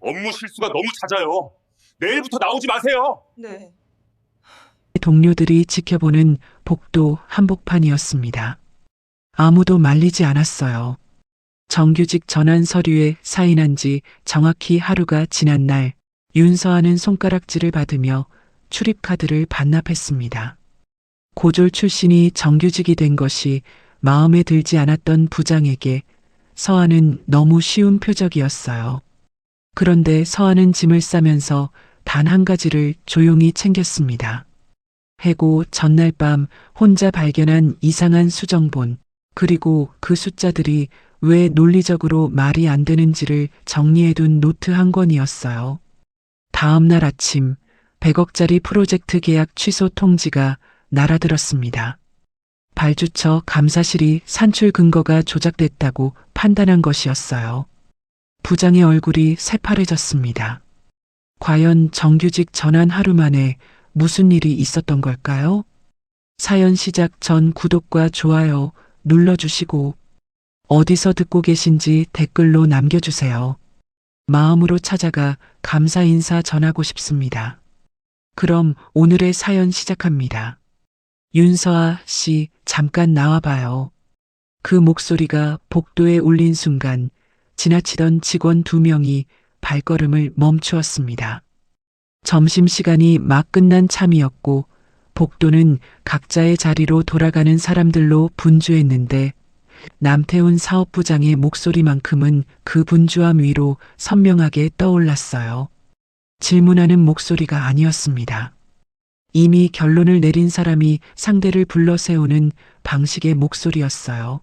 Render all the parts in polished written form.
업무 실수가 너무 잦아요. 내일부터 나오지 마세요. 네. 동료들이 지켜보는 복도 한복판이었습니다. 아무도 말리지 않았어요. 정규직 전환 서류에 사인한 지 정확히 하루가 지난 날 윤서아는 손가락질을 받으며 출입카드를 반납했습니다. 고졸 출신이 정규직이 된 것이 마음에 들지 않았던 부장에게 서아는 너무 쉬운 표적이었어요. 그런데 서아는 짐을 싸면서 단 한 가지를 조용히 챙겼습니다. 해고 전날 밤 혼자 발견한 이상한 수정본, 그리고 그 숫자들이 왜 논리적으로 말이 안 되는지를 정리해둔 노트 한 권이었어요. 다음 날 아침 100억짜리 프로젝트 계약 취소 통지가 날아들었습니다. 발주처 감사실이 산출 근거가 조작됐다고 판단한 것이었어요. 부장의 얼굴이 새파래졌습니다. 과연 정규직 전환 하루 만에 무슨 일이 있었던 걸까요? 사연 시작 전 구독과 좋아요 눌러주시고 어디서 듣고 계신지 댓글로 남겨주세요. 마음으로 찾아가 감사 인사 전하고 싶습니다. 그럼 오늘의 사연 시작합니다. 윤서아 씨, 잠깐 나와봐요. 그 목소리가 복도에 울린 순간 지나치던 직원 2명이 발걸음을 멈추었습니다. 점심시간이 막 끝난 참이었고 복도는 각자의 자리로 돌아가는 사람들로 분주했는데 남태훈 사업부장의 목소리만큼은 그 분주함 위로 선명하게 떠올랐어요. 질문하는 목소리가 아니었습니다. 이미 결론을 내린 사람이 상대를 불러 세우는 방식의 목소리였어요.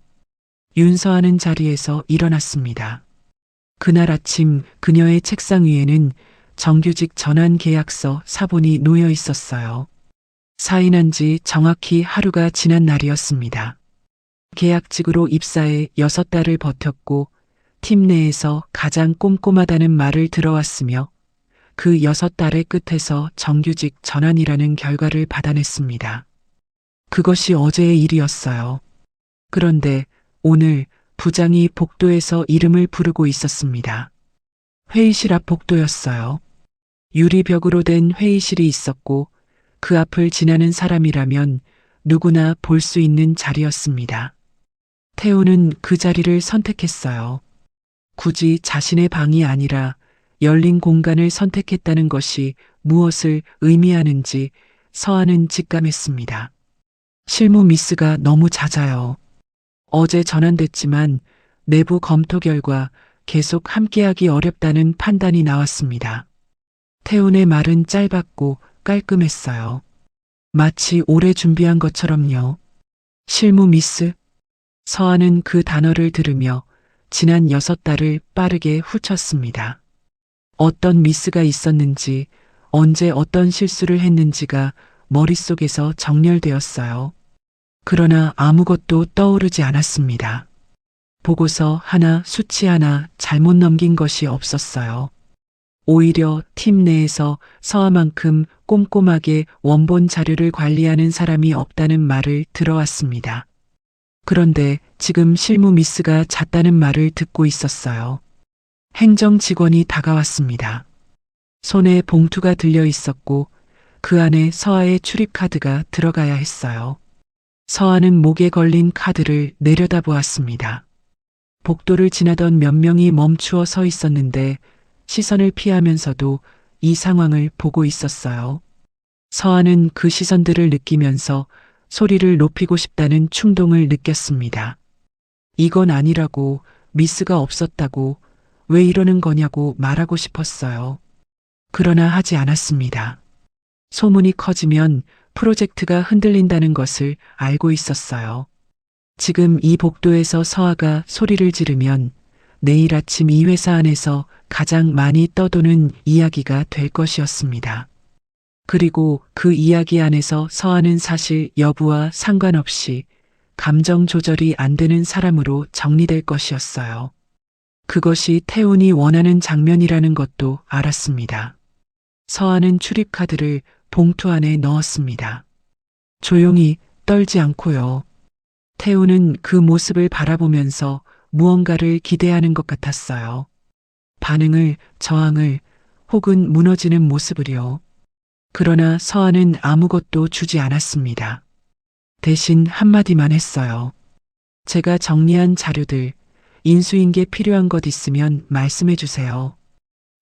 윤서아는 자리에서 일어났습니다. 그날 아침 그녀의 책상 위에는 정규직 전환 계약서 사본이 놓여 있었어요. 사인한 지 정확히 하루가 지난 날이었습니다. 계약직으로 입사해 6달을 버텼고 팀 내에서 가장 꼼꼼하다는 말을 들어왔으며 그 6달의 끝에서 정규직 전환이라는 결과를 받아냈습니다. 그것이 어제의 일이었어요. 그런데 오늘 부장이 복도에서 이름을 부르고 있었습니다. 회의실 앞 복도였어요. 유리벽으로 된 회의실이 있었고 그 앞을 지나는 사람이라면 누구나 볼 수 있는 자리였습니다. 태우는 그 자리를 선택했어요. 굳이 자신의 방이 아니라 열린 공간을 선택했다는 것이 무엇을 의미하는지 서아는 직감했습니다. 실무 미스가 너무 잦아요. 어제 전환됐지만 내부 검토 결과 계속 함께하기 어렵다는 판단이 나왔습니다. 태훈의 말은 짧았고 깔끔했어요. 마치 오래 준비한 것처럼요. 실무 미스? 서아는 그 단어를 들으며 지난 6달을 빠르게 훑었습니다. 어떤 미스가 있었는지, 언제 어떤 실수를 했는지가 머릿속에서 정렬되었어요. 그러나 아무것도 떠오르지 않았습니다. 보고서 하나, 수치 하나 잘못 넘긴 것이 없었어요. 오히려 팀 내에서 서아만큼 꼼꼼하게 원본 자료를 관리하는 사람이 없다는 말을 들어왔습니다. 그런데 지금 실무 미스가 잦다는 말을 듣고 있었어요. 행정 직원이 다가왔습니다. 손에 봉투가 들려 있었고 그 안에 서아의 출입카드가 들어가야 했어요. 서아는 목에 걸린 카드를 내려다보았습니다. 복도를 지나던 몇 명이 멈추어 서 있었는데 시선을 피하면서도 이 상황을 보고 있었어요. 서아는 그 시선들을 느끼면서 소리를 높이고 싶다는 충동을 느꼈습니다. 이건 아니라고, 미스가 없었다고, 왜 이러는 거냐고 말하고 싶었어요. 그러나 하지 않았습니다. 소문이 커지면 프로젝트가 흔들린다는 것을 알고 있었어요. 지금 이 복도에서 서아가 소리를 지르면 내일 아침 이 회사 안에서 가장 많이 떠도는 이야기가 될 것이었습니다. 그리고 그 이야기 안에서 서아는 사실 여부와 상관없이 감정 조절이 안 되는 사람으로 정리될 것이었어요. 그것이 태훈이 원하는 장면이라는 것도 알았습니다. 서아는 출입카드를 봉투 안에 넣었습니다. 조용히, 떨지 않고요. 태훈은 그 모습을 바라보면서 무언가를 기대하는 것 같았어요. 반응을, 저항을, 혹은 무너지는 모습을요. 그러나 서한은 아무것도 주지 않았습니다. 대신 한마디만 했어요. 제가 정리한 자료들, 인수인계 필요한 것 있으면 말씀해 주세요.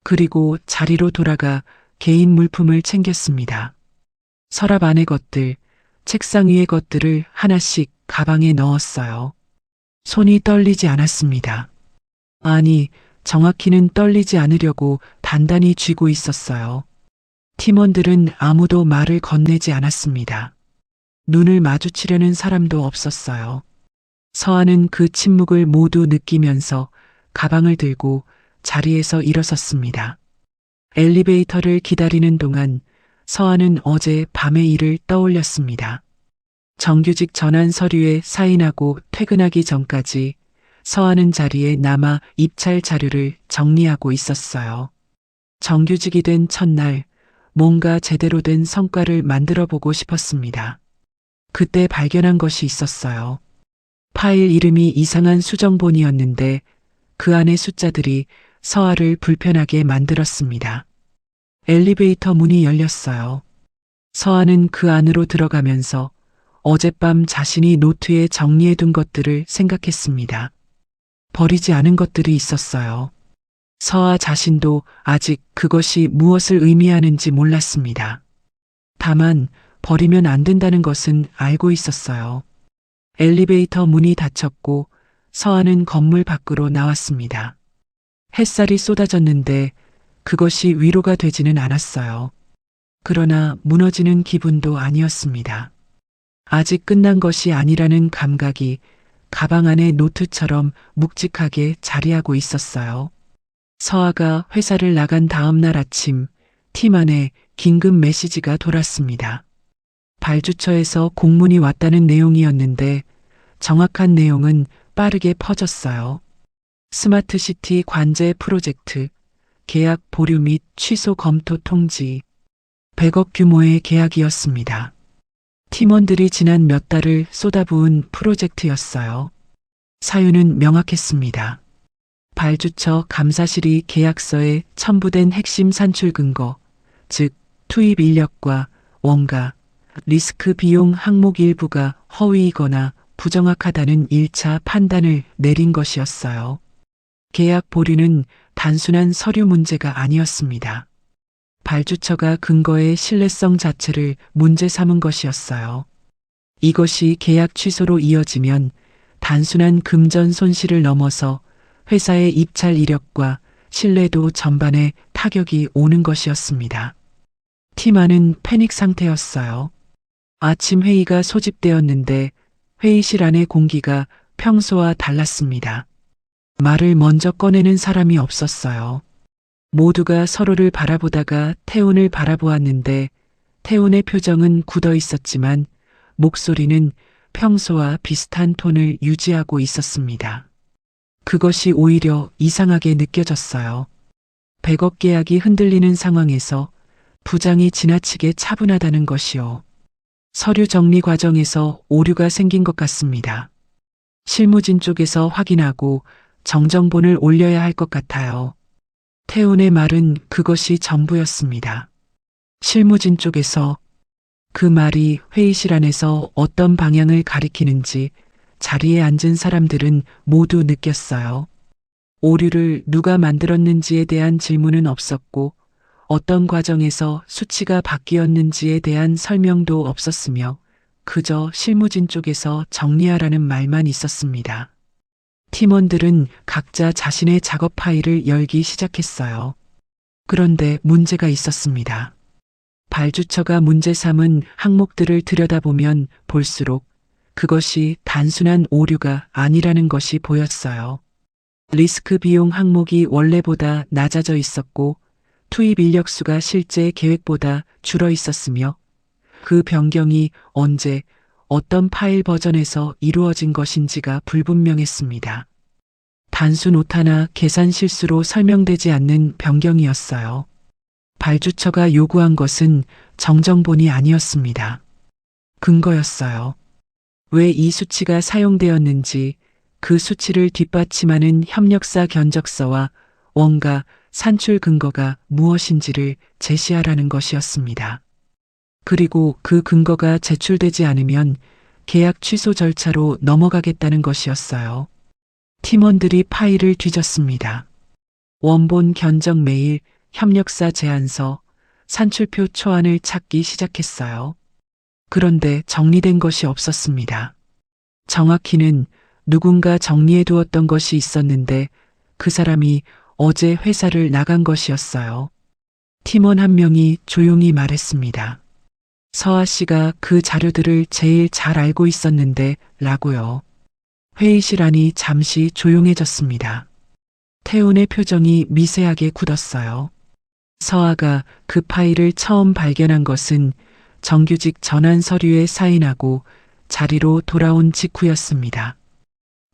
그리고 자리로 돌아가 개인 물품을 챙겼습니다. 서랍 안의 것들, 책상 위의 것들을 하나씩 가방에 넣었어요. 손이 떨리지 않았습니다. 아니, 정확히는 떨리지 않으려고 단단히 쥐고 있었어요. 팀원들은 아무도 말을 건네지 않았습니다. 눈을 마주치려는 사람도 없었어요. 서한은 그 침묵을 모두 느끼면서 가방을 들고 자리에서 일어섰습니다. 엘리베이터를 기다리는 동안 서한은 어제 밤의 일을 떠올렸습니다. 정규직 전환 서류에 사인하고 퇴근하기 전까지 서한은 자리에 남아 입찰 자료를 정리하고 있었어요. 정규직이 된 첫날 뭔가 제대로 된 성과를 만들어 보고 싶었습니다. 그때 발견한 것이 있었어요. 파일 이름이 이상한 수정본이었는데 그 안의 숫자들이 서한을 불편하게 만들었습니다. 엘리베이터 문이 열렸어요. 서한은 그 안으로 들어가면서 어젯밤 자신이 노트에 정리해둔 것들을 생각했습니다. 버리지 않은 것들이 있었어요. 서하 자신도 아직 그것이 무엇을 의미하는지 몰랐습니다. 다만 버리면 안 된다는 것은 알고 있었어요. 엘리베이터 문이 닫혔고 서하는 건물 밖으로 나왔습니다. 햇살이 쏟아졌는데 그것이 위로가 되지는 않았어요. 그러나 무너지는 기분도 아니었습니다. 아직 끝난 것이 아니라는 감각이 가방 안의 노트처럼 묵직하게 자리하고 있었어요. 서하가 회사를 나간 다음 날 아침 팀 안에 긴급 메시지가 돌았습니다. 발주처에서 공문이 왔다는 내용이었는데 정확한 내용은 빠르게 퍼졌어요. 스마트시티 관제 프로젝트, 계약 보류 및 취소 검토 통지, 100억 규모의 계약이었습니다. 팀원들이 지난 몇 달을 쏟아부은 프로젝트였어요. 사유는 명확했습니다. 발주처 감사실이 계약서에 첨부된 핵심 산출 근거, 즉 투입 인력과 원가, 리스크 비용 항목 일부가 허위이거나 부정확하다는 1차 판단을 내린 것이었어요. 계약 보류는 단순한 서류 문제가 아니었습니다. 발주처가 근거의 신뢰성 자체를 문제 삼은 것이었어요. 이것이 계약 취소로 이어지면 단순한 금전 손실을 넘어서 회사의 입찰 이력과 신뢰도 전반에 타격이 오는 것이었습니다. 팀 안은 패닉 상태였어요. 아침 회의가 소집되었는데 회의실 안의 공기가 평소와 달랐습니다. 말을 먼저 꺼내는 사람이 없었어요. 모두가 서로를 바라보다가 태훈을 바라보았는데 태훈의 표정은 굳어 있었지만 목소리는 평소와 비슷한 톤을 유지하고 있었습니다. 그것이 오히려 이상하게 느껴졌어요. 100억 계약이 흔들리는 상황에서 부장이 지나치게 차분하다는 것이요. 서류 정리 과정에서 오류가 생긴 것 같습니다. 실무진 쪽에서 확인하고 정정본을 올려야 할 것 같아요. 태훈의 말은 그것이 전부였습니다. 실무진 쪽에서 그 말이 회의실 안에서 어떤 방향을 가리키는지 자리에 앉은 사람들은 모두 느꼈어요. 오류를 누가 만들었는지에 대한 질문은 없었고 어떤 과정에서 수치가 바뀌었는지에 대한 설명도 없었으며 그저 실무진 쪽에서 정리하라는 말만 있었습니다. 팀원들은 각자 자신의 작업 파일을 열기 시작했어요. 그런데 문제가 있었습니다. 발주처가 문제 삼은 항목들을 들여다보면 볼수록 그것이 단순한 오류가 아니라는 것이 보였어요. 리스크 비용 항목이 원래보다 낮아져 있었고 투입 인력수가 실제 계획보다 줄어 있었으며 그 변경이 언제 어떤 파일 버전에서 이루어진 것인지가 불분명했습니다. 단순 오타나 계산 실수로 설명되지 않는 변경이었어요. 발주처가 요구한 것은 정정본이 아니었습니다. 근거였어요. 왜 이 수치가 사용되었는지, 그 수치를 뒷받침하는 협력사 견적서와 원가 산출 근거가 무엇인지를 제시하라는 것이었습니다. 그리고 그 근거가 제출되지 않으면 계약 취소 절차로 넘어가겠다는 것이었어요. 팀원들이 파일을 뒤졌습니다. 원본 견적 메일, 협력사 제안서, 산출표 초안을 찾기 시작했어요. 그런데 정리된 것이 없었습니다. 정확히는 누군가 정리해 두었던 것이 있었는데 그 사람이 어제 회사를 나간 것이었어요. 팀원 한 명이 조용히 말했습니다. 서아 씨가 그 자료들을 제일 잘 알고 있었는데 라고요. 회의실 안이 잠시 조용해졌습니다. 태훈의 표정이 미세하게 굳었어요. 서아가 그 파일을 처음 발견한 것은 정규직 전환 서류에 사인하고 자리로 돌아온 직후였습니다.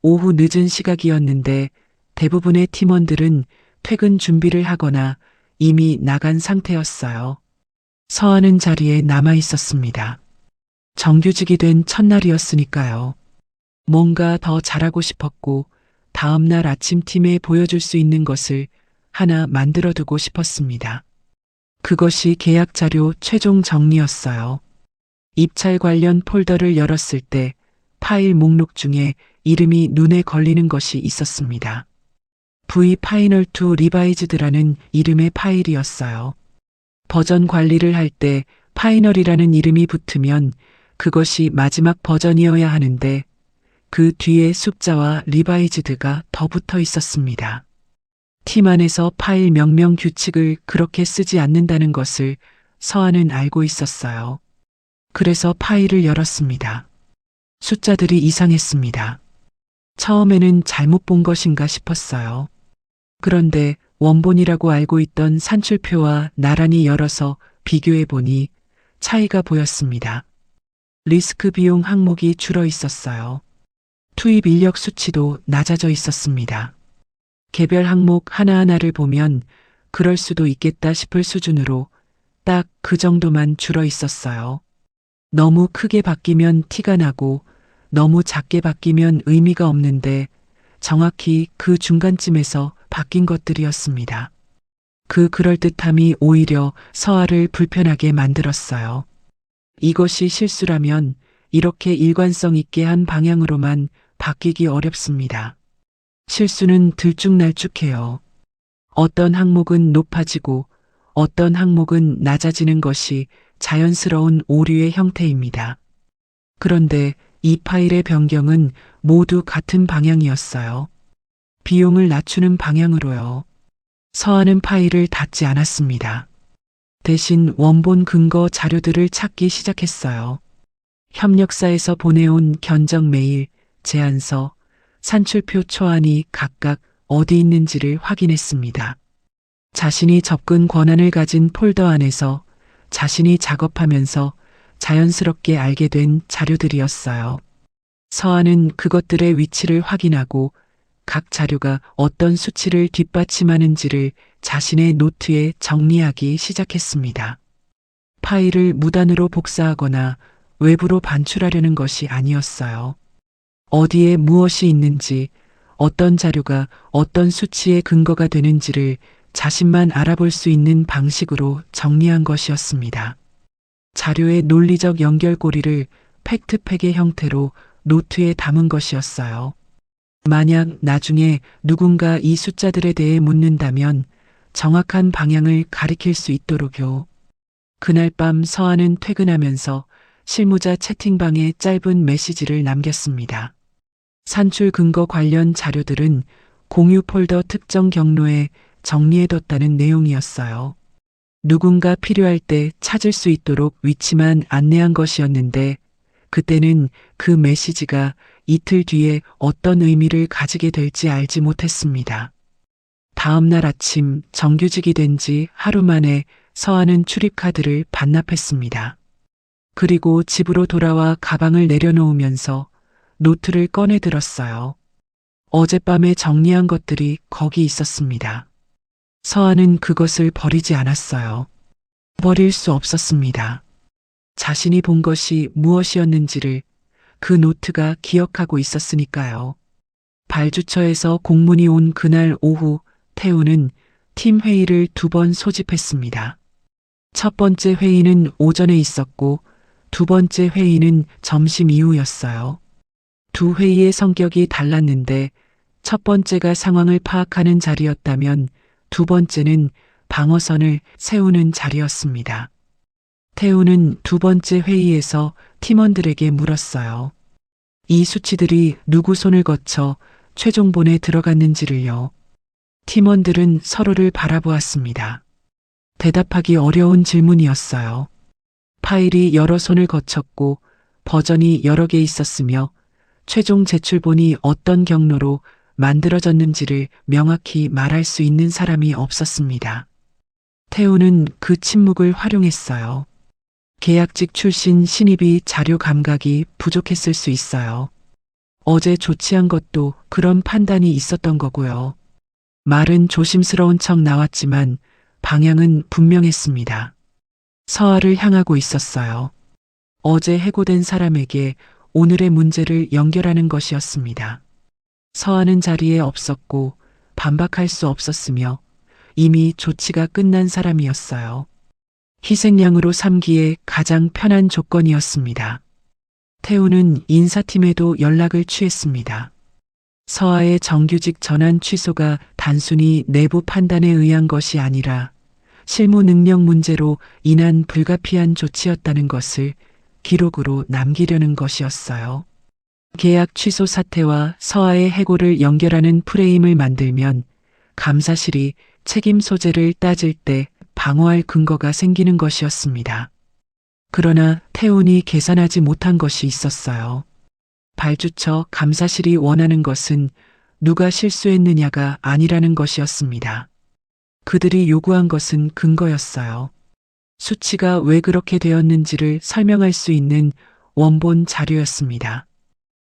오후 늦은 시각이었는데 대부분의 팀원들은 퇴근 준비를 하거나 이미 나간 상태였어요. 서아는 자리에 남아 있었습니다. 정규직이 된 첫날이었으니까요. 뭔가 더 잘하고 싶었고 다음날 아침 팀에 보여줄 수 있는 것을 하나 만들어두고 싶었습니다. 그것이 계약 자료 최종 정리였어요. 입찰 관련 폴더를 열었을 때 파일 목록 중에 이름이 눈에 걸리는 것이 있었습니다. V 파이널 투 리바이즈드라는 이름의 파일이었어요. 버전 관리를 할 때 파이널이라는 이름이 붙으면 그것이 마지막 버전이어야 하는데 그 뒤에 숫자와 리바이즈드가 더 붙어 있었습니다. 팀 안에서 파일 명명 규칙을 그렇게 쓰지 않는다는 것을 서아는 알고 있었어요. 그래서 파일을 열었습니다. 숫자들이 이상했습니다. 처음에는 잘못 본 것인가 싶었어요. 그런데 원본이라고 알고 있던 산출표와 나란히 열어서 비교해 보니 차이가 보였습니다. 리스크 비용 항목이 줄어 있었어요. 투입 인력 수치도 낮아져 있었습니다. 개별 항목 하나하나를 보면 그럴 수도 있겠다 싶을 수준으로 딱 그 정도만 줄어 있었어요. 너무 크게 바뀌면 티가 나고 너무 작게 바뀌면 의미가 없는데 정확히 그 중간쯤에서 바뀐 것들이었습니다. 그 그럴듯함이 오히려 서아를 불편하게 만들었어요. 이것이 실수라면 이렇게 일관성 있게 한 방향으로만 바뀌기 어렵습니다. 실수는 들쭉날쭉해요. 어떤 항목은 높아지고 어떤 항목은 낮아지는 것이 자연스러운 오류의 형태입니다. 그런데 이 파일의 변경은 모두 같은 방향이었어요. 비용을 낮추는 방향으로요. 서아는 파일을 닫지 않았습니다. 대신 원본 근거 자료들을 찾기 시작했어요. 협력사에서 보내온 견적 메일, 제안서, 산출표 초안이 각각 어디 있는지를 확인했습니다. 자신이 접근 권한을 가진 폴더 안에서 자신이 작업하면서 자연스럽게 알게 된 자료들이었어요. 서아는 그것들의 위치를 확인하고 각 자료가 어떤 수치를 뒷받침하는지를 자신의 노트에 정리하기 시작했습니다. 파일을 무단으로 복사하거나 외부로 반출하려는 것이 아니었어요. 어디에 무엇이 있는지, 어떤 자료가 어떤 수치의 근거가 되는지를 자신만 알아볼 수 있는 방식으로 정리한 것이었습니다. 자료의 논리적 연결고리를 팩트팩의 형태로 노트에 담은 것이었어요. 만약 나중에 누군가 이 숫자들에 대해 묻는다면 정확한 방향을 가리킬 수 있도록요. 그날 밤 서아는 퇴근하면서 실무자 채팅방에 짧은 메시지를 남겼습니다. 산출 근거 관련 자료들은 공유 폴더 특정 경로에 정리해뒀다는 내용이었어요. 누군가 필요할 때 찾을 수 있도록 위치만 안내한 것이었는데 그때는 그 메시지가 이틀 뒤에 어떤 의미를 가지게 될지 알지 못했습니다. 다음 날 아침 정규직이 된 지 하루 만에 서아는 출입카드를 반납했습니다. 그리고 집으로 돌아와 가방을 내려놓으면서 노트를 꺼내 들었어요. 어젯밤에 정리한 것들이 거기 있었습니다. 서아는 그것을 버리지 않았어요. 버릴 수 없었습니다. 자신이 본 것이 무엇이었는지를 그 노트가 기억하고 있었으니까요. 발주처에서 공문이 온 그날 오후 태우는 팀 회의를 2번 소집했습니다. 첫 번째 회의는 오전에 있었고 두 번째 회의는 점심 이후였어요. 두 회의의 성격이 달랐는데 첫 번째가 상황을 파악하는 자리였다면 두 번째는 방어선을 세우는 자리였습니다. 태우는 두 번째 회의에서 팀원들에게 물었어요. 이 수치들이 누구 손을 거쳐 최종본에 들어갔는지를요. 팀원들은 서로를 바라보았습니다. 대답하기 어려운 질문이었어요. 파일이 여러 손을 거쳤고 버전이 여러 개 있었으며 최종 제출본이 어떤 경로로 만들어졌는지를 명확히 말할 수 있는 사람이 없었습니다. 태우는 그 침묵을 활용했어요. 계약직 출신 신입이 자료 감각이 부족했을 수 있어요. 어제 조치한 것도 그런 판단이 있었던 거고요. 말은 조심스러운 척 나왔지만 방향은 분명했습니다. 서아를 향하고 있었어요. 어제 해고된 사람에게 오늘의 문제를 연결하는 것이었습니다. 서아는 자리에 없었고 반박할 수 없었으며 이미 조치가 끝난 사람이었어요. 희생양으로 삼기에 가장 편한 조건이었습니다. 태우는 인사팀에도 연락을 취했습니다. 서아의 정규직 전환 취소가 단순히 내부 판단에 의한 것이 아니라 실무 능력 문제로 인한 불가피한 조치였다는 것을 기록으로 남기려는 것이었어요. 계약 취소 사태와 서아의 해고를 연결하는 프레임을 만들면 감사실이 책임 소재를 따질 때 방어할 근거가 생기는 것이었습니다. 그러나 태훈이 계산하지 못한 것이 있었어요. 발주처 감사실이 원하는 것은 누가 실수했느냐가 아니라는 것이었습니다. 그들이 요구한 것은 근거였어요. 수치가 왜 그렇게 되었는지를 설명할 수 있는 원본 자료였습니다.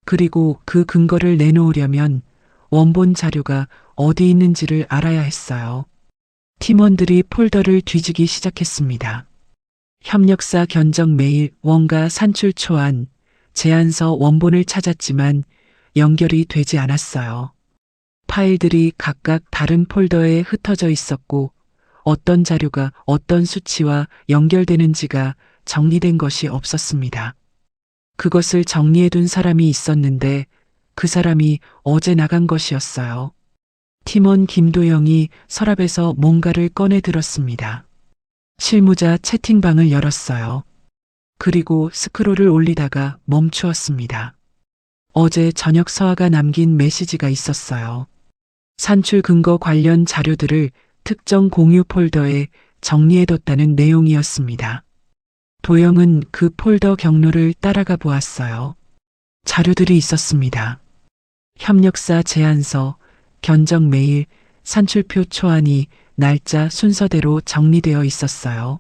그리고 그 근거를 내놓으려면 원본 자료가 어디 있는지를 알아야 했어요. 팀원들이 폴더를 뒤지기 시작했습니다. 협력사 견적 메일, 원가 산출 초안, 제안서 원본을 찾았지만 연결이 되지 않았어요. 파일들이 각각 다른 폴더에 흩어져 있었고 어떤 자료가 어떤 수치와 연결되는지가 정리된 것이 없었습니다. 그것을 정리해둔 사람이 있었는데 그 사람이 어제 나간 것이었어요. 팀원 김도영이 서랍에서 뭔가를 꺼내 들었습니다. 실무자 채팅방을 열었어요. 그리고 스크롤을 올리다가 멈추었습니다. 어제 저녁 서아가 남긴 메시지가 있었어요. 산출 근거 관련 자료들을 특정 공유 폴더에 정리해뒀다는 내용이었습니다. 도영은 그 폴더 경로를 따라가 보았어요. 자료들이 있었습니다. 협력사 제안서, 견적 메일, 산출표 초안이 날짜 순서대로 정리되어 있었어요.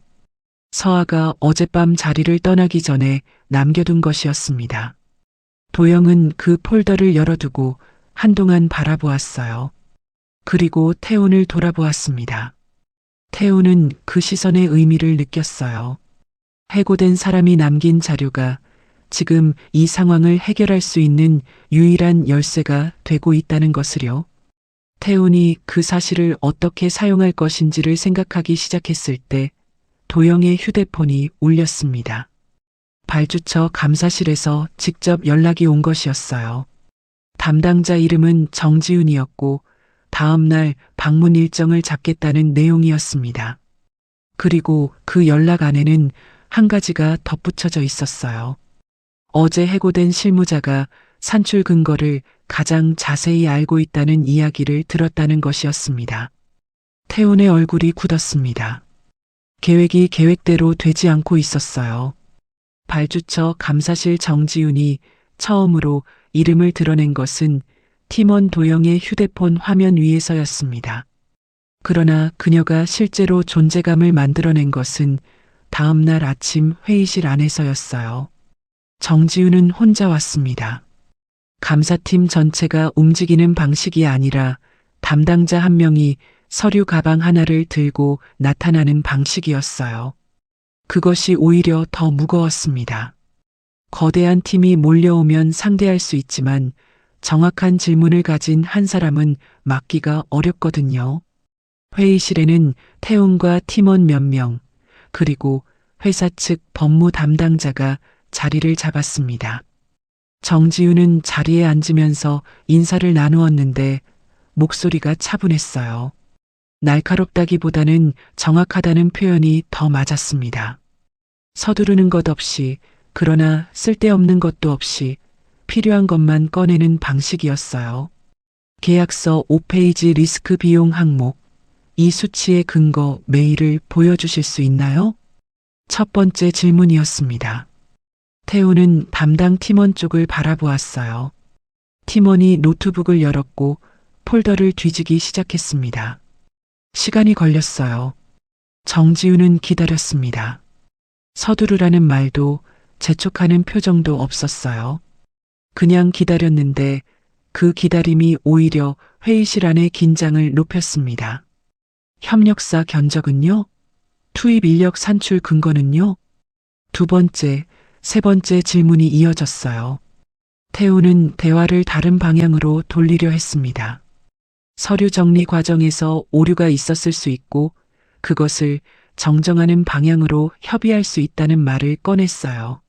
서아가 어젯밤 자리를 떠나기 전에 남겨둔 것이었습니다. 도영은 그 폴더를 열어두고 한동안 바라보았어요. 그리고 태훈을 돌아보았습니다. 태훈은 그 시선의 의미를 느꼈어요. 해고된 사람이 남긴 자료가 지금 이 상황을 해결할 수 있는 유일한 열쇠가 되고 있다는 것을요. 태훈이 그 사실을 어떻게 사용할 것인지를 생각하기 시작했을 때 도영의 휴대폰이 울렸습니다. 발주처 감사실에서 직접 연락이 온 것이었어요. 담당자 이름은 정지훈이었고 다음 날 방문 일정을 잡겠다는 내용이었습니다. 그리고 그 연락 안에는 한 가지가 덧붙여져 있었어요. 어제 해고된 실무자가 산출 근거를 가장 자세히 알고 있다는 이야기를 들었다는 것이었습니다. 태훈의 얼굴이 굳었습니다. 계획이 계획대로 되지 않고 있었어요. 발주처 감사실 정지훈이 처음으로 이름을 드러낸 것은 팀원 도영의 휴대폰 화면 위에서였습니다. 그러나 그녀가 실제로 존재감을 만들어낸 것은 다음 날 아침 회의실 안에서였어요. 정지훈은 혼자 왔습니다. 감사팀 전체가 움직이는 방식이 아니라 담당자 한 명이 서류 가방 하나를 들고 나타나는 방식이었어요. 그것이 오히려 더 무거웠습니다. 거대한 팀이 몰려오면 상대할 수 있지만 정확한 질문을 가진 한 사람은 막기가 어렵거든요. 회의실에는 태훈과 팀원 몇 명, 그리고 회사 측 법무 담당자가 자리를 잡았습니다. 정지우는 자리에 앉으면서 인사를 나누었는데 목소리가 차분했어요. 날카롭다기보다는 정확하다는 표현이 더 맞았습니다. 서두르는 것 없이, 그러나 쓸데없는 것도 없이 필요한 것만 꺼내는 방식이었어요. 계약서 5페이지 리스크 비용 항목, 이 수치의 근거 메일을 보여주실 수 있나요? 첫 번째 질문이었습니다. 태우는 담당 팀원 쪽을 바라보았어요. 팀원이 노트북을 열었고 폴더를 뒤지기 시작했습니다. 시간이 걸렸어요. 정지우는 기다렸습니다. 서두르라는 말도 재촉하는 표정도 없었어요. 그냥 기다렸는데 그 기다림이 오히려 회의실 안의 긴장을 높였습니다. 협력사 견적은요? 투입 인력 산출 근거는요? 두 번째, 세 번째 질문이 이어졌어요. 태우는 대화를 다른 방향으로 돌리려 했습니다. 서류 정리 과정에서 오류가 있었을 수 있고 그것을 정정하는 방향으로 협의할 수 있다는 말을 꺼냈어요.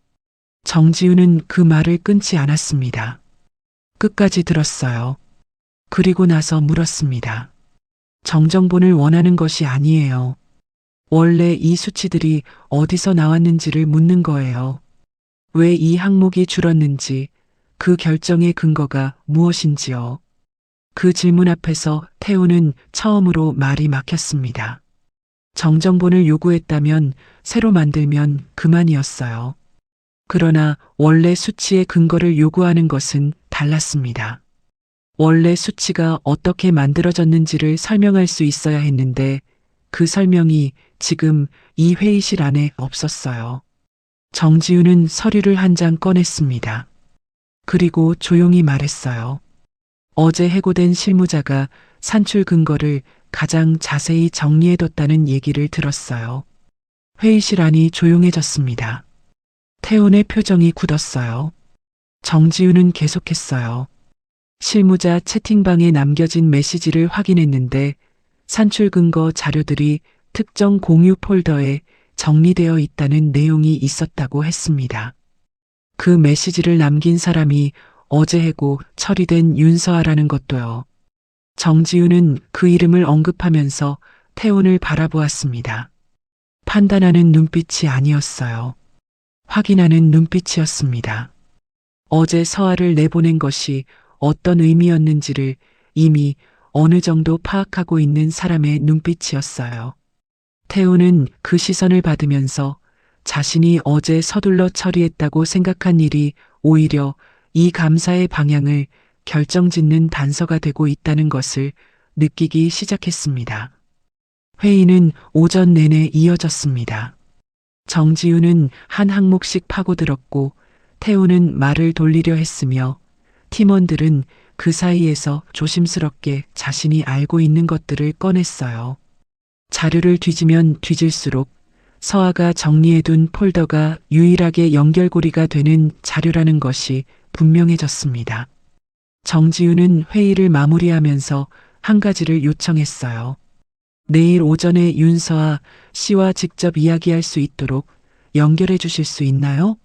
정지우는 그 말을 끊지 않았습니다. 끝까지 들었어요. 그리고 나서 물었습니다. 정정본을 원하는 것이 아니에요. 원래 이 수치들이 어디서 나왔는지를 묻는 거예요. 왜 이 항목이 줄었는지, 그 결정의 근거가 무엇인지요. 그 질문 앞에서 태우는 처음으로 말이 막혔습니다. 정정본을 요구했다면 새로 만들면 그만이었어요. 그러나 원래 수치의 근거를 요구하는 것은 달랐습니다. 원래 수치가 어떻게 만들어졌는지를 설명할 수 있어야 했는데 그 설명이 지금 이 회의실 안에 없었어요. 정지우는 서류를 한 장 꺼냈습니다. 그리고 조용히 말했어요. 어제 해고된 실무자가 산출 근거를 가장 자세히 정리해뒀다는 얘기를 들었어요. 회의실 안이 조용해졌습니다. 태훈의 표정이 굳었어요. 정지우는 계속했어요. 실무자 채팅방에 남겨진 메시지를 확인했는데 산출 근거 자료들이 특정 공유 폴더에 정리되어 있다는 내용이 있었다고 했습니다. 그 메시지를 남긴 사람이 어제 해고 처리된 윤서아라는 것도요. 정지우는 그 이름을 언급하면서 태훈을 바라보았습니다. 판단하는 눈빛이 아니었어요. 확인하는 눈빛이었습니다. 어제 서아를 내보낸 것이 어떤 의미였는지를 이미 어느 정도 파악하고 있는 사람의 눈빛이었어요. 태우는 그 시선을 받으면서 자신이 어제 서둘러 처리했다고 생각한 일이 오히려 이 감사의 방향을 결정짓는 단서가 되고 있다는 것을 느끼기 시작했습니다. 회의는 오전 내내 이어졌습니다. 정지우는 한 항목씩 파고들었고 태우는 말을 돌리려 했으며 팀원들은 그 사이에서 조심스럽게 자신이 알고 있는 것들을 꺼냈어요. 자료를 뒤지면 뒤질수록 서아가 정리해둔 폴더가 유일하게 연결고리가 되는 자료라는 것이 분명해졌습니다. 정지우는 회의를 마무리하면서 한 가지를 요청했어요. 내일 오전에 윤서아 씨와 직접 이야기할 수 있도록 연결해 주실 수 있나요?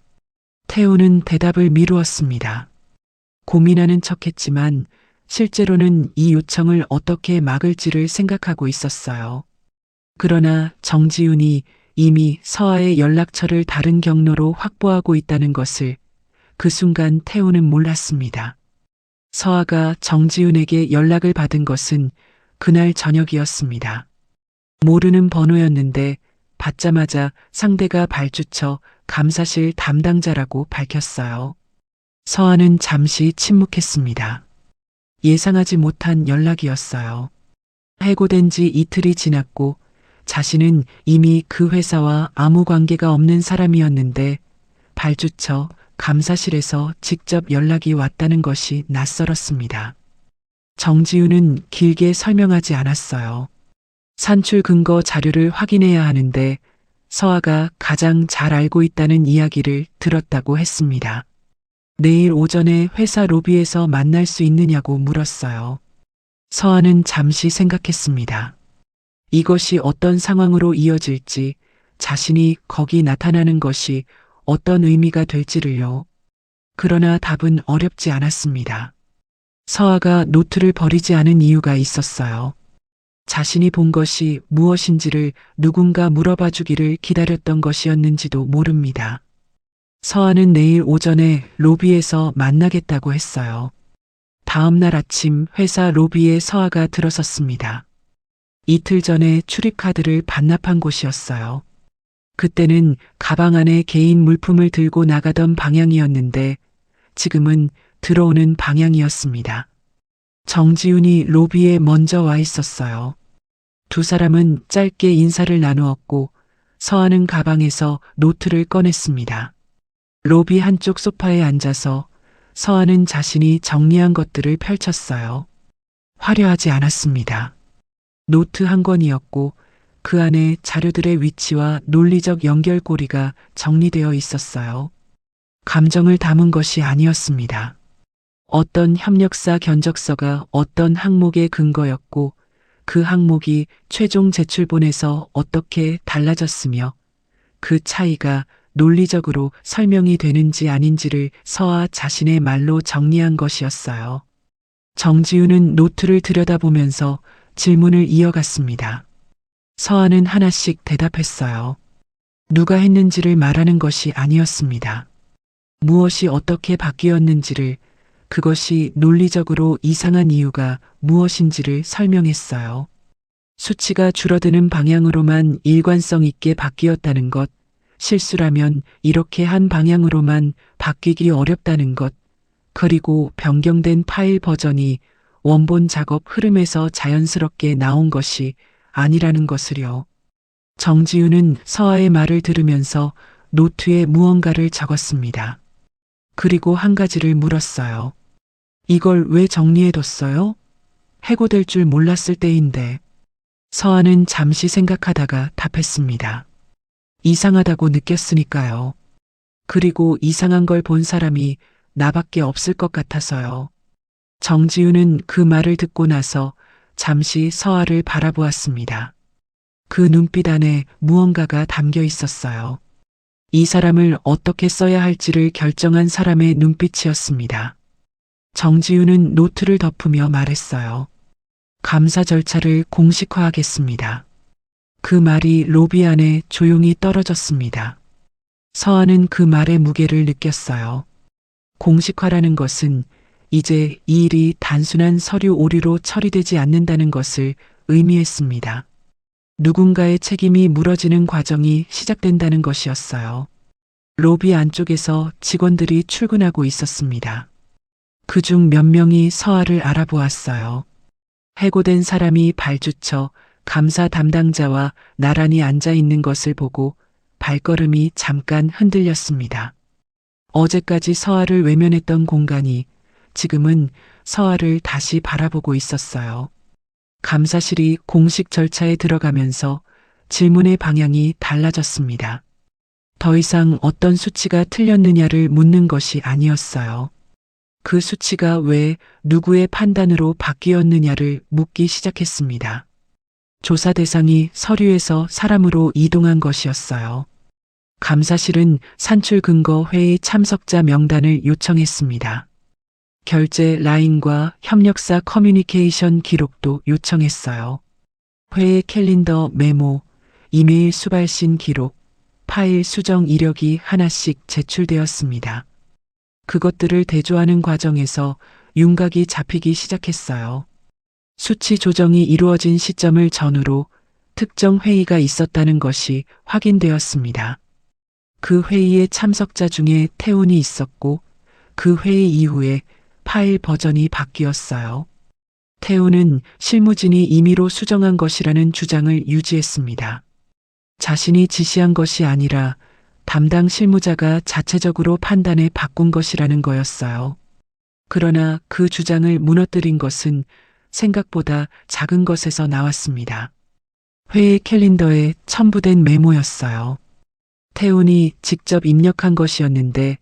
태우는 대답을 미루었습니다. 고민하는 척했지만 실제로는 이 요청을 어떻게 막을지를 생각하고 있었어요. 그러나 정지훈이 이미 서아의 연락처를 다른 경로로 확보하고 있다는 것을 그 순간 태우는 몰랐습니다. 서아가 정지훈에게 연락을 받은 것은 그날 저녁이었습니다. 모르는 번호였는데 받자마자 상대가 발주처 감사실 담당자라고 밝혔어요. 서아는 잠시 침묵했습니다. 예상하지 못한 연락이었어요. 해고된 지 이틀이 지났고 자신은 이미 그 회사와 아무 관계가 없는 사람이었는데 발주처 감사실에서 직접 연락이 왔다는 것이 낯설었습니다. 정지우는 길게 설명하지 않았어요. 산출 근거 자료를 확인해야 하는데 서아가 가장 잘 알고 있다는 이야기를 들었다고 했습니다. 내일 오전에 회사 로비에서 만날 수 있느냐고 물었어요. 서아는 잠시 생각했습니다. 이것이 어떤 상황으로 이어질지, 자신이 거기 나타나는 것이 어떤 의미가 될지를요. 그러나 답은 어렵지 않았습니다. 서아가 노트를 버리지 않은 이유가 있었어요. 자신이 본 것이 무엇인지를 누군가 물어봐 주기를 기다렸던 것이었는지도 모릅니다. 서아는 내일 오전에 로비에서 만나겠다고 했어요. 다음 날 아침 회사 로비에 서아가 들어섰습니다. 이틀 전에 출입카드를 반납한 곳이었어요. 그때는 가방 안에 개인 물품을 들고 나가던 방향이었는데 지금은 들어오는 방향이었습니다. 정지훈이 로비에 먼저 와 있었어요. 두 사람은 짧게 인사를 나누었고 서아는 가방에서 노트를 꺼냈습니다. 로비 한쪽 소파에 앉아서 서아는 자신이 정리한 것들을 펼쳤어요. 화려하지 않았습니다. 노트 한 권이었고 그 안에 자료들의 위치와 논리적 연결고리가 정리되어 있었어요. 감정을 담은 것이 아니었습니다. 어떤 협력사 견적서가 어떤 항목의 근거였고 그 항목이 최종 제출본에서 어떻게 달라졌으며 그 차이가 논리적으로 설명이 되는지 아닌지를 서아 자신의 말로 정리한 것이었어요. 정지훈은 노트를 들여다보면서 질문을 이어갔습니다. 서아는 하나씩 대답했어요. 누가 했는지를 말하는 것이 아니었습니다. 무엇이 어떻게 바뀌었는지를, 그것이 논리적으로 이상한 이유가 무엇인지를 설명했어요. 수치가 줄어드는 방향으로만 일관성 있게 바뀌었다는 것, 실수라면 이렇게 한 방향으로만 바뀌기 어렵다는 것, 그리고 변경된 파일 버전이 원본 작업 흐름에서 자연스럽게 나온 것이 아니라는 것을요. 정지훈은 서아의 말을 들으면서 노트에 무언가를 적었습니다. 그리고 한 가지를 물었어요. 이걸 왜 정리해뒀어요? 해고될 줄 몰랐을 때인데. 서아는 잠시 생각하다가 답했습니다. 이상하다고 느꼈으니까요. 그리고 이상한 걸 본 사람이 나밖에 없을 것 같아서요. 정지훈은 그 말을 듣고 나서 잠시 서아를 바라보았습니다. 그 눈빛 안에 무언가가 담겨 있었어요. 이 사람을 어떻게 써야 할지를 결정한 사람의 눈빛이었습니다. 정지훈은 노트를 덮으며 말했어요. 감사 절차를 공식화하겠습니다. 그 말이 로비 안에 조용히 떨어졌습니다. 서아는 그 말의 무게를 느꼈어요. 공식화라는 것은 이제 이 일이 단순한 서류 오류로 처리되지 않는다는 것을 의미했습니다. 누군가의 책임이 물어지는 과정이 시작된다는 것이었어요. 로비 안쪽에서 직원들이 출근하고 있었습니다. 그중 몇 명이 서아를 알아보았어요. 해고된 사람이 발주처 감사 담당자와 나란히 앉아 있는 것을 보고 발걸음이 잠깐 흔들렸습니다. 어제까지 서아를 외면했던 공간이 지금은 서아를 다시 바라보고 있었어요. 감사실이 공식 절차에 들어가면서 질문의 방향이 달라졌습니다. 더 이상 어떤 수치가 틀렸느냐를 묻는 것이 아니었어요. 그 수치가 왜 누구의 판단으로 바뀌었느냐를 묻기 시작했습니다. 조사 대상이 서류에서 사람으로 이동한 것이었어요. 감사실은 산출 근거 회의 참석자 명단을 요청했습니다. 결제 라인과 협력사 커뮤니케이션 기록도 요청했어요. 회의 캘린더 메모, 이메일 수발신 기록, 파일 수정 이력이 하나씩 제출되었습니다. 그것들을 대조하는 과정에서 윤곽이 잡히기 시작했어요. 수치 조정이 이루어진 시점을 전후로 특정 회의가 있었다는 것이 확인되었습니다. 그 회의의 참석자 중에 태훈이 있었고 그 회의 이후에 파일 버전이 바뀌었어요. 태훈은 실무진이 임의로 수정한 것이라는 주장을 유지했습니다. 자신이 지시한 것이 아니라 담당 실무자가 자체적으로 판단해 바꾼 것이라는 거였어요. 그러나 그 주장을 무너뜨린 것은 생각보다 작은 것에서 나왔습니다. 회의 캘린더에 첨부된 메모였어요. 태훈이 직접 입력한 것이었는데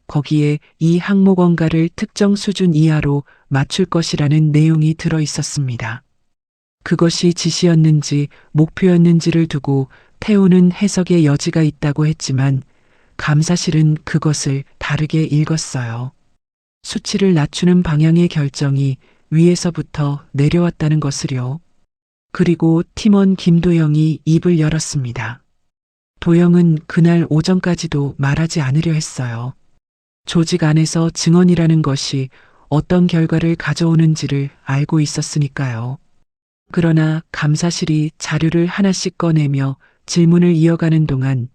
거기에 이 항목 원가를 특정 수준 이하로 맞출 것이라는 내용이 들어 있었습니다. 그것이 지시였는지 목표였는지를 두고 태우는 해석의 여지가 있다고 했지만 감사실은 그것을 다르게 읽었어요. 수치를 낮추는 방향의 결정이 위에서부터 내려왔다는 것을요. 그리고 팀원 김도영이 입을 열었습니다. 도영은 그날 오전까지도 말하지 않으려 했어요. 조직 안에서 증언이라는 것이 어떤 결과를 가져오는지를 알고 있었으니까요. 그러나 감사실이 자료를 하나씩 꺼내며 질문을 이어가는 동안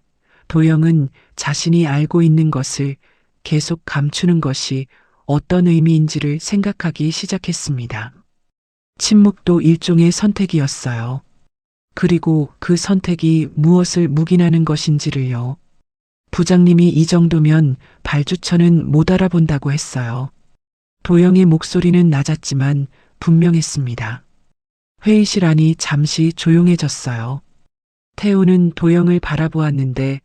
도영은 자신이 알고 있는 것을 계속 감추는 것이 어떤 의미인지를 생각하기 시작했습니다. 침묵도 일종의 선택이었어요. 그리고 그 선택이 무엇을 묵인하는 것인지를요. 부장님이 이 정도면 발주처는 못 알아본다고 했어요. 도영의 목소리는 낮았지만 분명했습니다. 회의실 안이 잠시 조용해졌어요. 태우는 도영을 바라보았는데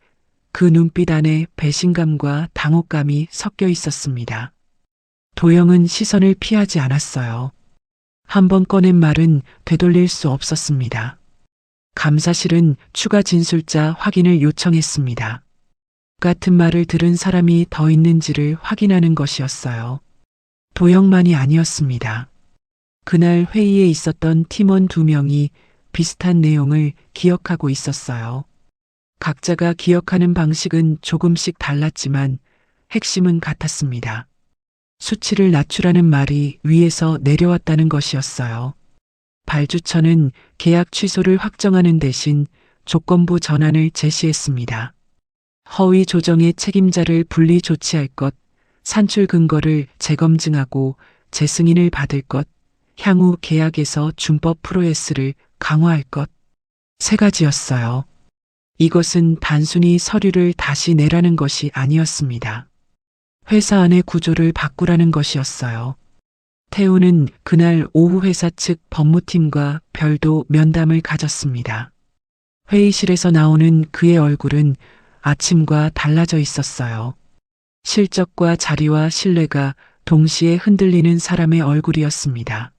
그 눈빛 안에 배신감과 당혹감이 섞여 있었습니다. 도영은 시선을 피하지 않았어요. 한 번 꺼낸 말은 되돌릴 수 없었습니다. 감사실은 추가 진술자 확인을 요청했습니다. 같은 말을 들은 사람이 더 있는지를 확인하는 것이었어요. 도영만이 아니었습니다. 그날 회의에 있었던 팀원 2명이 비슷한 내용을 기억하고 있었어요. 각자가 기억하는 방식은 조금씩 달랐지만 핵심은 같았습니다. 수치를 낮추라는 말이 위에서 내려왔다는 것이었어요. 발주처는 계약 취소를 확정하는 대신 조건부 전환을 제시했습니다. 허위 조정의 책임자를 분리 조치할 것, 산출 근거를 재검증하고 재승인을 받을 것, 향후 계약에서 준법 프로세스를 강화할 것. 3가지였어요. 이것은 단순히 서류를 다시 내라는 것이 아니었습니다. 회사 안의 구조를 바꾸라는 것이었어요. 태우는 그날 오후 회사 측 법무팀과 별도 면담을 가졌습니다. 회의실에서 나오는 그의 얼굴은 아침과 달라져 있었어요. 실적과 자리와 신뢰가 동시에 흔들리는 사람의 얼굴이었습니다.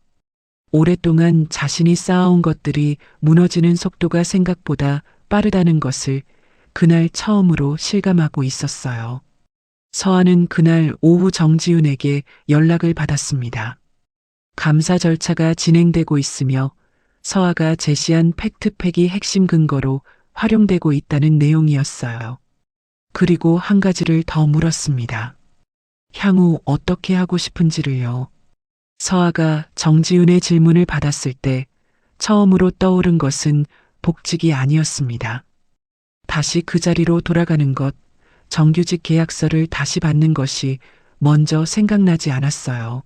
오랫동안 자신이 쌓아온 것들이 무너지는 속도가 생각보다 빠르다는 것을 그날 처음으로 실감하고 있었어요. 서아는 그날 오후 정지윤에게 연락을 받았습니다. 감사 절차가 진행되고 있으며 서아가 제시한 팩트팩이 핵심 근거로 활용되고 있다는 내용이었어요. 그리고 한 가지를 더 물었습니다. 향후 어떻게 하고 싶은지를요. 서아가 정지윤의 질문을 받았을 때 처음으로 떠오른 것은 복직이 아니었습니다. 다시 그 자리로 돌아가는 것, 정규직 계약서를 다시 받는 것이 먼저 생각나지 않았어요.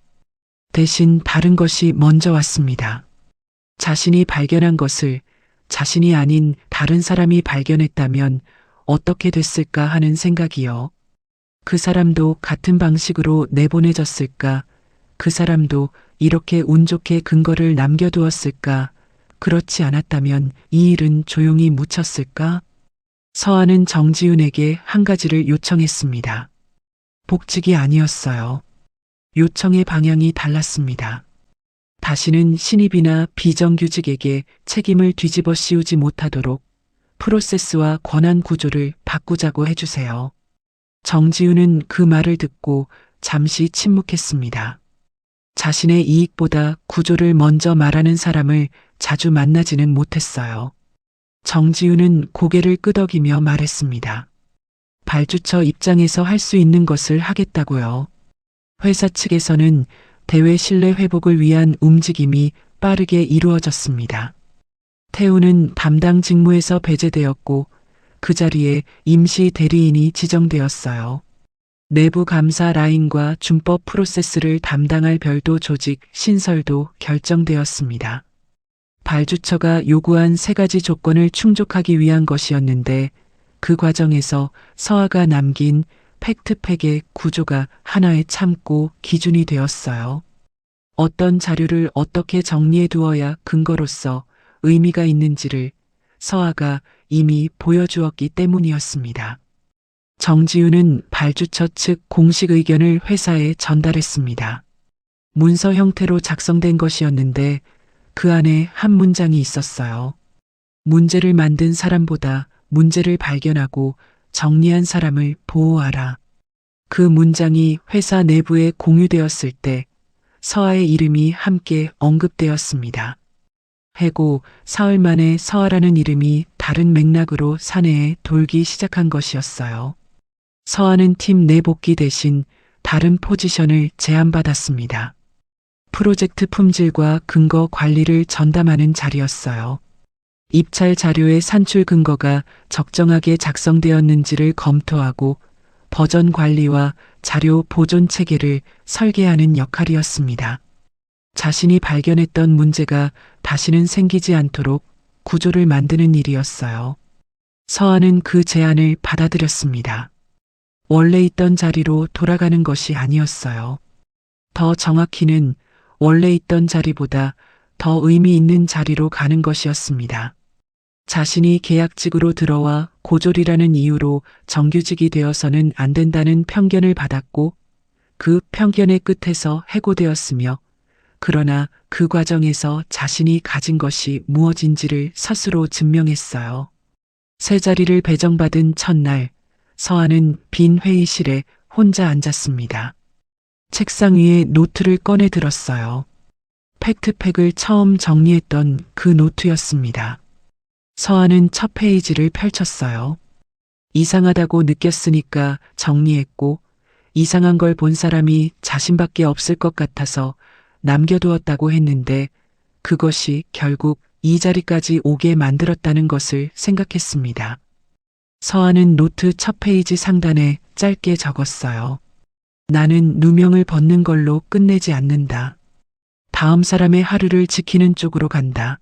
대신 다른 것이 먼저 왔습니다. 자신이 발견한 것을 자신이 아닌 다른 사람이 발견했다면 어떻게 됐을까 하는 생각이요. 그 사람도 같은 방식으로 내보내졌을까? 그 사람도 이렇게 운 좋게 근거를 남겨두었을까? 그렇지 않았다면 이 일은 조용히 묻혔을까? 서아는 정지윤에게 한 가지를 요청했습니다. 복직이 아니었어요. 요청의 방향이 달랐습니다. 다시는 신입이나 비정규직에게 책임을 뒤집어 씌우지 못하도록 프로세스와 권한 구조를 바꾸자고 해주세요. 정지윤은 그 말을 듣고 잠시 침묵했습니다. 자신의 이익보다 구조를 먼저 말하는 사람을 자주 만나지는 못했어요. 정지윤은 고개를 끄덕이며 말했습니다. 발주처 입장에서 할 수 있는 것을 하겠다고요. 회사 측에서는 대외 신뢰 회복을 위한 움직임이 빠르게 이루어졌습니다. 태우는 담당 직무에서 배제되었고 그 자리에 임시 대리인이 지정되었어요. 내부 감사 라인과 준법 프로세스를 담당할 별도 조직 신설도 결정되었습니다. 발주처가 요구한 3가지 조건을 충족하기 위한 것이었는데 그 과정에서 서아가 남긴 팩트팩의 구조가 하나의 참고 기준이 되었어요. 어떤 자료를 어떻게 정리해 두어야 근거로서 의미가 있는지를 서아가 이미 보여주었기 때문이었습니다. 정지윤은 발주처 측 공식 의견을 회사에 전달했습니다. 문서 형태로 작성된 것이었는데 그 안에 한 문장이 있었어요. 문제를 만든 사람보다 문제를 발견하고 정리한 사람을 보호하라. 그 문장이 회사 내부에 공유되었을 때 서아의 이름이 함께 언급되었습니다. 해고 사흘 만에 서아라는 이름이 다른 맥락으로 사내에 돌기 시작한 것이었어요. 서아는 팀 내 복귀 대신 다른 포지션을 제안받았습니다. 프로젝트 품질과 근거 관리를 전담하는 자리였어요. 입찰 자료의 산출 근거가 적정하게 작성되었는지를 검토하고 버전 관리와 자료 보존 체계를 설계하는 역할이었습니다. 자신이 발견했던 문제가 다시는 생기지 않도록 구조를 만드는 일이었어요. 서아는 그 제안을 받아들였습니다. 원래 있던 자리로 돌아가는 것이 아니었어요. 더 정확히는 원래 있던 자리보다 더 의미 있는 자리로 가는 것이었습니다. 자신이 계약직으로 들어와 고졸이라는 이유로 정규직이 되어서는 안 된다는 편견을 받았고 그 편견의 끝에서 해고되었으며 그러나 그 과정에서 자신이 가진 것이 무엇인지를 스스로 증명했어요. 새 자리를 배정받은 첫날, 서아는 빈 회의실에 혼자 앉았습니다. 책상 위에 노트를 꺼내 들었어요. 팩트팩을 처음 정리했던 그 노트였습니다. 서아는 첫 페이지를 펼쳤어요. 이상하다고 느꼈으니까 정리했고 이상한 걸 본 사람이 자신밖에 없을 것 같아서 남겨두었다고 했는데 그것이 결국 이 자리까지 오게 만들었다는 것을 생각했습니다. 서아는 노트 첫 페이지 상단에 짧게 적었어요. 나는 누명을 벗는 걸로 끝내지 않는다. 다음 사람의 하루를 지키는 쪽으로 간다.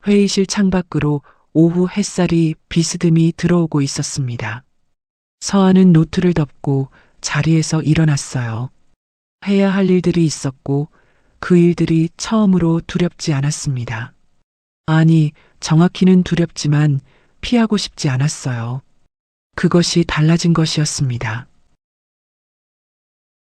회의실 창밖으로 오후 햇살이 비스듬히 들어오고 있었습니다. 서아는 노트를 덮고 자리에서 일어났어요. 해야 할 일들이 있었고 그 일들이 처음으로 두렵지 않았습니다. 아니, 정확히는 두렵지만 피하고 싶지 않았어요. 그것이 달라진 것이었습니다.